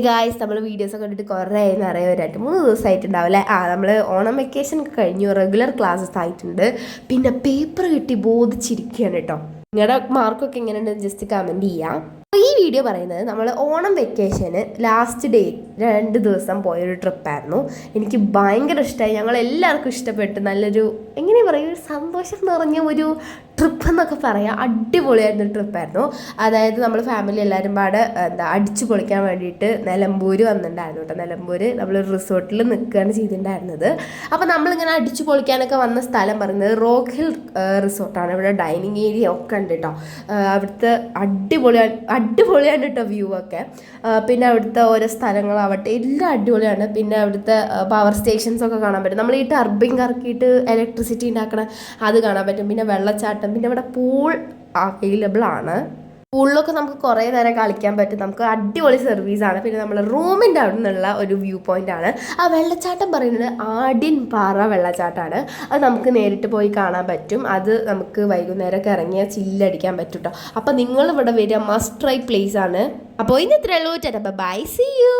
Guys നമ്മൾ വീഡിയോസൊക്കെ കണ്ടിട്ട് കുറേ നിറയെ ഒരു 2-3 ദിവസമായിട്ടുണ്ടാവില്ലേ. നമ്മൾ ഓണം വെക്കേഷൻ ഒക്കെ കഴിഞ്ഞു, റെഗുലർ ക്ലാസ്സസ് ആയിട്ടുണ്ട്, പിന്നെ പേപ്പർ കിട്ടി ബോധിച്ചിരിക്കുകയാണ് കേട്ടോ. നിങ്ങളുടെ മാർക്കൊക്കെ എങ്ങനെയുണ്ടെന്ന് ജസ്റ്റ് കമൻറ്റ് ചെയ്യാം. ഈ വീഡിയോ പറയുന്നത് നമ്മൾ ഓണം വെക്കേഷന് ലാസ്റ്റ് ഡേ 2 ദിവസം പോയൊരു ട്രിപ്പായിരുന്നു. എനിക്ക് ഭയങ്കര ഇഷ്ടമായി, ഞങ്ങൾ എല്ലാവർക്കും ഇഷ്ടപ്പെട്ടു. നല്ലൊരു എങ്ങനെ പറയും, ഒരു സന്തോഷം നിറഞ്ഞ ഒരു ട്രിപ്പ് എന്നൊക്കെ പറയാം. അടിപൊളിയായിരുന്നൊരു ട്രിപ്പായിരുന്നു. അതായത് നമ്മൾ ഫാമിലി എല്ലാവരും പാടെ അടിച്ചു പൊളിക്കാൻ വേണ്ടിയിട്ട് നിലമ്പൂർ വന്നിട്ടുണ്ടായിരുന്നു കേട്ടോ. നിലമ്പൂർ നമ്മളൊരു റിസോർട്ടിൽ നിൽക്കുകയാണ് ചെയ്തിട്ടുണ്ടായിരുന്നത്. അപ്പോൾ നമ്മളിങ്ങനെ അടിച്ചു പൊളിക്കാനൊക്കെ വന്ന സ്ഥലം പറയുന്നത് റോക്ക് ഹിൽ റിസോർട്ടാണ്. ഇവിടെ ഡൈനിങ് ഏരിയ ഒക്കെ ഉണ്ട് കേട്ടോ. അവിടുത്തെ അടിപൊളിയാണ് കേട്ടോ വ്യൂ ഒക്കെ. പിന്നെ അവിടുത്തെ ഓരോ സ്ഥലങ്ങളാവട്ടെ എല്ലാം അടിപൊളിയാണ്. പിന്നെ അവിടുത്തെ പവർ സ്റ്റേഷൻസൊക്കെ കാണാൻ പറ്റും. നമ്മൾ ഈ ടർബൈൻ കറക്കിയിട്ട് ഇലക്ട്രിസിറ്റി ഉണ്ടാക്കണ അത് കാണാൻ പറ്റും. പിന്നെ വെള്ളച്ചാട്ടം, പിന്നെ ഇവിടെ പൂൾ അവൈലബിൾ ആണ്. പൂളിലൊക്കെ നമുക്ക് കുറേ നേരം കളിക്കാൻ പറ്റും. നമുക്ക് അടിപൊളി സർവീസാണ്. പിന്നെ നമ്മൾ റൂമിൻ്റെ അവിടെ നിന്നുള്ള ഒരു വ്യൂ പോയിൻ്റ് ആണ്. ആ വെള്ളച്ചാട്ടം പറയുന്നത് ആടിൻ പാറ വെള്ളച്ചാട്ടമാണ്. അത് നമുക്ക് നേരിട്ട് പോയി കാണാൻ പറ്റും. അത് നമുക്ക് വൈകുന്നേരമൊക്കെ ഇറങ്ങിയാൽ ചില്ലടിക്കാൻ പറ്റും കേട്ടോ. അപ്പോൾ നിങ്ങളിവിടെ വരിക, മസ്റ്റ് ട്രൈ പ്ലേസ് ആണ്. അപ്പോൾ ഇന്ന് ഇത്രയേ ഉള്ളൂ. Bye, see U.